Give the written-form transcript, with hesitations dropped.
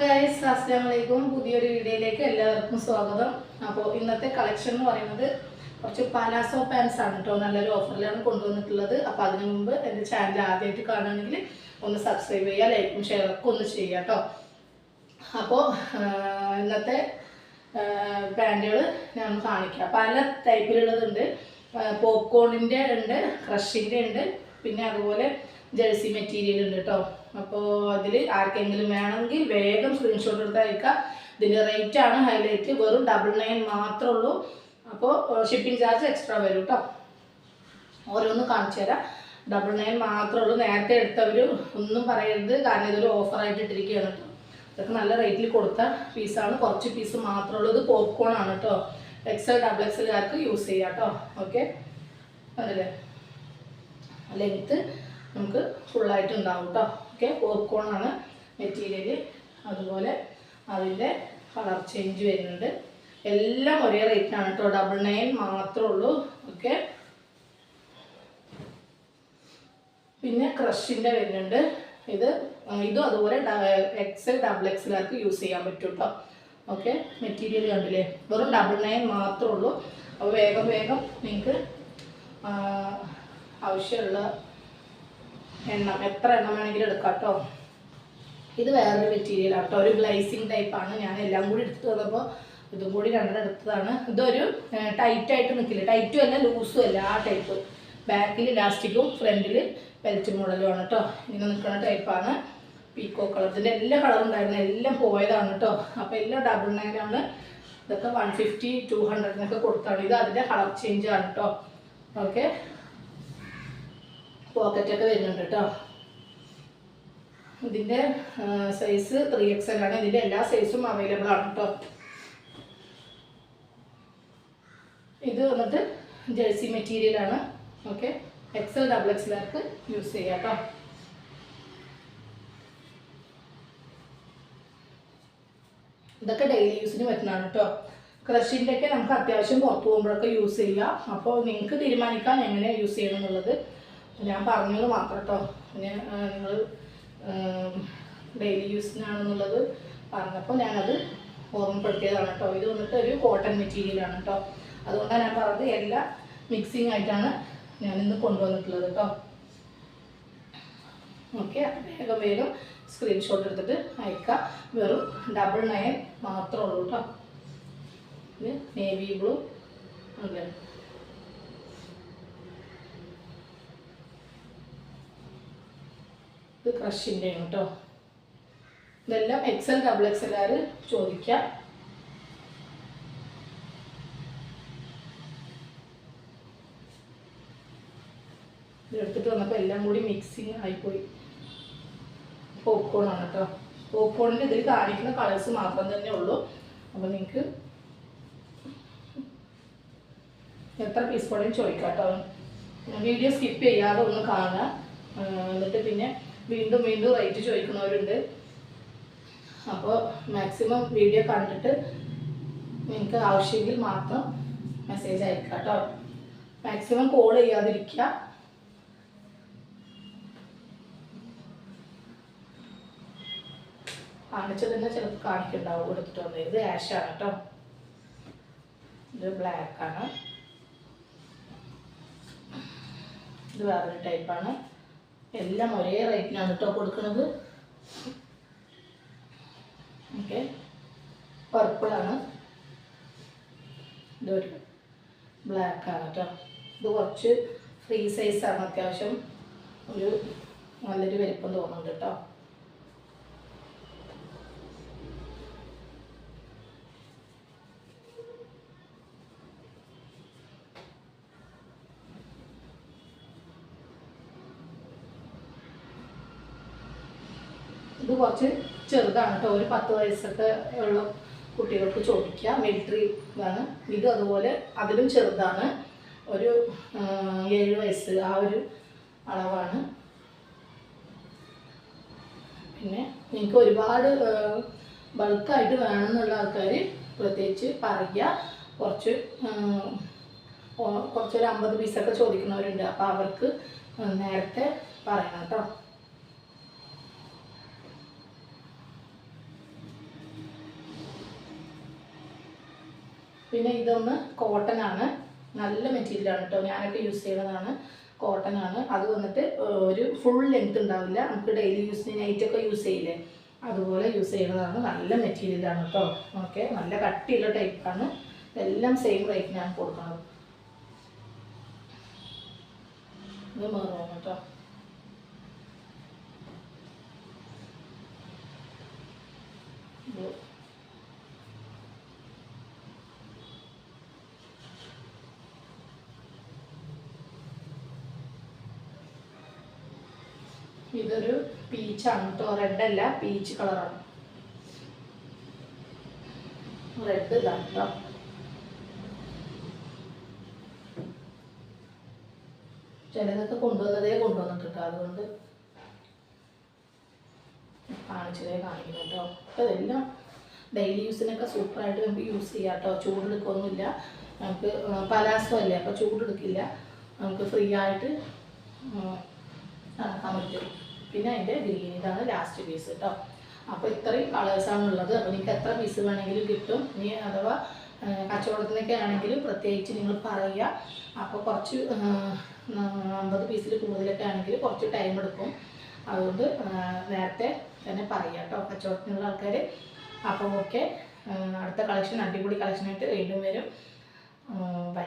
Guys, അസ്സലാമു അലൈക്കും. പുതിയൊരു വീഡിയോയിലേക്ക് എല്ലാവർക്കും സ്വാഗതം. അപ്പോൾ ഇന്നത്തെ കളക്ഷൻ എന്ന് പറയുന്നത് കുറച്ച് പാലാസോ പാൻസ് ആണ് കേട്ടോ. നല്ലൊരു ഓഫറിലാണ് കൊണ്ടുവന്നിട്ടുള്ളത്. അപ്പോൾ അതിനു മുമ്പ് എൻ്റെ ചാനൽ ആദ്യമായിട്ട് കാണുകയാണെങ്കിൽ ഒന്ന് സബ്സ്ക്രൈബ് ചെയ്യുക, ലൈക്കും ഷെയറൊക്കെ ഒന്ന് ചെയ്യുക കേട്ടോ. അപ്പോൾ ഇന്നത്തെ പാൻറ്റുകൾ ഞാൻ കാണിക്കാം. പല ടൈപ്പിലുള്ളതുണ്ട്. പോപ്കോണിൻ്റെ ഉണ്ട്, ക്രഷിൻ്റെ ഉണ്ട്, പിന്നെ അതുപോലെ ജേഴ്സി മെറ്റീരിയൽ ഉണ്ട് കേട്ടോ. അപ്പോൾ അതിൽ ആർക്കെങ്കിലും വേണമെങ്കിൽ വേഗം സ്ക്രീൻഷോട്ട് എടുത്ത് അയക്കാം. ഇതിൻ്റെ റേറ്റ് ആണ് ഹൈലൈറ്റ്. വെറും 99 മാത്രമേ ഉള്ളൂ. അപ്പോൾ ഷിപ്പിംഗ് ചാർജ് എക്സ്ട്രാ വരും കേട്ടോ. ഓരോന്ന് കാണിച്ചു തരാം. 99 മാത്രമേ ഉള്ളൂ. നേരത്തെ എടുത്തവർ ഒന്നും പറയരുത്, കാരണം ഇതൊരു ഓഫറായിട്ട് ഇട്ടിരിക്കുകയാണ് കേട്ടോ. ഇതൊക്കെ നല്ല റേറ്റിൽ കൊടുത്ത പീസാണ്. കുറച്ച് പീസ് മാത്രമേ ഉള്ളൂ. ഇത് പോപ്കോൺ ആണ് കേട്ടോ. XL XXLകാർക്ക് യൂസ് ചെയ്യാം കേട്ടോ. ഓക്കെ, അതല്ലേ ലെങ്ത്ത് നമുക്ക് ഫുള്ളായിട്ട് ഉണ്ടാവും കേട്ടോ. ഓക്കെ, പോപ്കോൺ ആണ് മെറ്റീരിയൽ. അതുപോലെ അതിൻ്റെ കളർ ചേഞ്ച് വരുന്നുണ്ട്. എല്ലാം ഒരേ റേറ്റാണ് കേട്ടോ. 99 മാത്രമേ ഉള്ളൂ. ഓക്കെ, പിന്നെ ക്രഷിൻ്റെ വരുന്നുണ്ട്. ഇതും അതുപോലെ XL XXLകാർക്ക് യൂസ് ചെയ്യാൻ പറ്റും കേട്ടോ. ഓക്കെ, മെറ്റീരിയൽ കണ്ടില്ലേ, വെറും 99 മാത്രമേ ഉള്ളൂ. അപ്പോൾ വേഗം നിങ്ങൾക്ക് ആവശ്യമുള്ള എണ്ണം, എത്ര എണ്ണം വേണമെങ്കിലും എടുക്കാം കേട്ടോ. ഇത് വേറൊരു മെറ്റീരിയലാണ് കേട്ടോ. ഒരു ഗ്ലൈസിങ് ടൈപ്പാണ്. ഞാൻ എല്ലാം കൂടി എടുത്ത് വന്നപ്പോൾ ഇതും കൂടി രണ്ടെണ്ണം എടുത്തതാണ്. ഇതൊരു ടൈറ്റായിട്ട് നിൽക്കില്ല, ടൈറ്റും അല്ല ലൂസും അല്ല, ആ ടൈപ്പ്. ബാക്കിൽ ഇലാസ്റ്റിക്കും ഫ്രണ്ടിൽ ബെൽറ്റ് മോഡലുമാണ് കേട്ടോ. ഇങ്ങനെ നിൽക്കുന്ന ടൈപ്പാണ്. പീക്കോ കളർ. ഇതിൻ്റെ എല്ലാ കളറും ഉണ്ടായിരുന്നു, എല്ലാം പോയതാണ് കേട്ടോ. അപ്പോൾ എല്ലാം 99 ആണ്. ഇതൊക്കെ 150, 200 കൊടുത്താണ്. ഇത് അതിൻ്റെ കളർ ചേഞ്ച് ആണ് കേട്ടോ. ഓക്കെ, പോക്കറ്റൊക്കെ വരുന്നുണ്ട് കേട്ടോ. ഇതിൻ്റെ സൈസ് 3XL ആണ്. ഇതിൻ്റെ എല്ലാ സൈസും അവൈലബിൾ ആണ് കേട്ടോ. ഇത് വന്നിട്ട് ജേഴ്സി മെറ്റീരിയലാണ്. ഓക്കെ, XL XXLകാർക്ക് യൂസ് ചെയ്യാം കേട്ടോ. ഇതൊക്കെ ഡെയിലി യൂസിന് പറ്റുന്നതാണ് കേട്ടോ. ക്രഷിൻ്റെ ഒക്കെ നമുക്ക് അത്യാവശ്യം പുറത്ത് പോകുമ്പോഴൊക്കെ യൂസ് ചെയ്യാം. അപ്പോൾ നിങ്ങൾക്ക് തീരുമാനിക്കാം എങ്ങനെയാണ് യൂസ് ചെയ്യണം എന്നുള്ളത്. ഞാൻ പറഞ്ഞത് മാത്രം കേട്ടോ. പിന്നെ നിങ്ങൾ ഡെയിലി യൂസിനാണെന്നുള്ളത് പറഞ്ഞപ്പോൾ ഞാനത് ഓർമ്മപ്പെടുത്തിയതാണ് കേട്ടോ. ഇത് വന്നിട്ട് ഒരു കോട്ടൺ മെറ്റീരിയലാണ് കേട്ടോ. അതുകൊണ്ടാണ് ഞാൻ പറഞ്ഞത് എല്ലാം മിക്സിങ് ആയിട്ടാണ് ഞാനിന്ന് കൊണ്ടുവന്നിട്ടുള്ളത് കേട്ടോ. ഓക്കെ, വേഗം സ്ക്രീൻഷോട്ട് എടുത്തിട്ട് അയക്കാം. വെറും 99 മാത്രമേ ഉള്ളൂ കേട്ടോ. ഇത് നേവി ബ്ലൂ അല്ലേ. ഇത് ക്രഷിൻ്റെയാണ് കേട്ടോ. ഇതെല്ലാം XL XXLകാർ ചോദിക്കാം. ഇതെടുത്തിട്ട് വന്നപ്പോൾ എല്ലാം കൂടി മിക്സിങ് ആയിപ്പോയി. പോപ്കോൺ ആണ് കേട്ടോ. പോപ്കോണിൻ്റെ ഇതിൽ കാണിക്കുന്ന കളേഴ്സ് മാത്രം തന്നെ ഉള്ളൂ. അപ്പോൾ നിങ്ങൾക്ക് എത്ര പീസ് വേണമെങ്കിലും ചോദിക്കാം കേട്ടോ. വീഡിയോ സ്കിപ്പ് ചെയ്യാതെ ഒന്ന് കാണുക. എന്നിട്ട് പിന്നെ വീണ്ടും റേറ്റ് ചോദിക്കുന്നവരുണ്ട്. അപ്പോൾ മാക്സിമം വീഡിയോ കണ്ടിട്ട് നിങ്ങൾക്ക് ആവശ്യമെങ്കിൽ മാത്രം മെസ്സേജ് അയക്കുക കേട്ടോ. മാക്സിമം കോൾ ചെയ്യാതിരിക്കുക. കാണിച്ചത് തന്നെ ചിലപ്പോൾ കാണിക്കുന്നുണ്ടാവും എടുത്തിട്ട് വന്നത്. ഇത് ആഷാണ് കേട്ടോ. ഇത് ബ്ലാക്കാണ്. ഇത് വേറൊരു ടൈപ്പാണ്. എല്ലാം ഒരേ റേറ്റിനാണ് കേട്ടോ കൊടുക്കുന്നത്. ഓക്കെ, പർപ്പിളാണ്. ഇതൊരു ബ്ലാക്കാണ് കേട്ടോ. ഇത് കുറച്ച് ഫ്രീ സൈസാണ്. അത്യാവശ്യം ഒരു നല്ലൊരു വലിപ്പം തോന്നുന്നുണ്ട് കേട്ടോ. ഇത് കുറച്ച് ചെറുതാണ് കേട്ടോ. ഒരു 10 വയസ്സൊക്കെ ഉള്ള കുട്ടികൾക്ക് ചോദിക്കാം. മിലിറ്ററി ഇതാണ്. ഇത് അതുപോലെ അതിലും ചെറുതാണ്. ഒരു 7 വയസ്സ് ആ ഒരു അളവാണ്. പിന്നെ നിങ്ങൾക്ക് ഒരുപാട് ബൾക്കായിട്ട് വേണമെന്നുള്ള ആൾക്കാർ പ്രത്യേകിച്ച് പറയുക. കുറച്ചൊരു 50 പീസൊക്കെ ചോദിക്കുന്നവരുണ്ട്. അപ്പോൾ അവർക്ക് നേരത്തെ പറയണം കേട്ടോ. പിന്നെ ഇതൊന്ന് കോട്ടൺ ആണ്, നല്ല മെറ്റീരിയലാണ് കേട്ടോ, ഞാനൊക്കെ യൂസ് ചെയ്യുന്നതാണ്, കോട്ടൺ ആണ്. അത് വന്നിട്ട് ഒരു ഫുൾ ലെങ്ത് ഉണ്ടാവില്ല, നമുക്ക് ഡെയിലി യൂസിന് നൈറ്റൊക്കെ യൂസ് ചെയ്യില്ലേ അതുപോലെ യൂസ് ചെയ്യുന്നതാണ്, നല്ല മെറ്റീരിയലാണ് കേട്ടോ. ഓക്കെ, നല്ല കട്ടിയുള്ള ടൈപ്പാണ്. എല്ലാം സെയിം റേറ്റിനാണ് കൊടുക്കുന്നത്. ഇത് മെറൂൺ കേട്ടോ. ഇതൊരു പീച്ചാണ് കേട്ടോ, റെഡ് അല്ല, പീച്ച് കളറാണ്. റെഡ് ഇതാണ് കേട്ടോ. ചിലതൊക്കെ കൊണ്ടുവന്നിട്ടുണ്ട്, അതുകൊണ്ട് കാണിക്കുന്നു കേട്ടോ. അപ്പോൾ ഇതെല്ലാം ഡെയിലി യൂസിനൊക്കെ സൂപ്പറായിട്ട് നമുക്ക് യൂസ് ചെയ്യാം കേട്ടോ. ചൂടെടുക്കൊന്നുമില്ല, നമുക്ക് പലാസോ അല്ലേ, അപ്പോൾ ചൂടെടുക്കില്ല, നമുക്ക് ഫ്രീ ആയിട്ട് നടക്കാൻ പറ്റും. പിന്നെ അതിൻ്റെ ഗ്രീൻ, ഇതാണ് ലാസ്റ്റ് പീസ് കേട്ടോ. അപ്പോൾ ഇത്രയും കളേഴ്സാണ് ഉള്ളത്. അപ്പോൾ നിങ്ങൾക്ക് എത്ര പീസ് വേണമെങ്കിലും കിട്ടും. ഇനി അഥവാ കച്ചവടത്തിനൊക്കെ ആണെങ്കിലും പ്രത്യേകിച്ച് നിങ്ങൾ പറയുക. അപ്പോൾ കുറച്ച് 50 പീസിൽ കൂടുതലൊക്കെ ആണെങ്കിൽ കുറച്ച് ടൈം എടുക്കും, അതുകൊണ്ട് നേരത്തെ തന്നെ പറയാം കേട്ടോ കച്ചവടത്തിനുള്ള ആൾക്കാർ. അപ്പോൾ ഓക്കെ, അടുത്ത കളക്ഷൻ അടിപൊളി കളക്ഷനായിട്ട് വീണ്ടും വരും. ബൈ.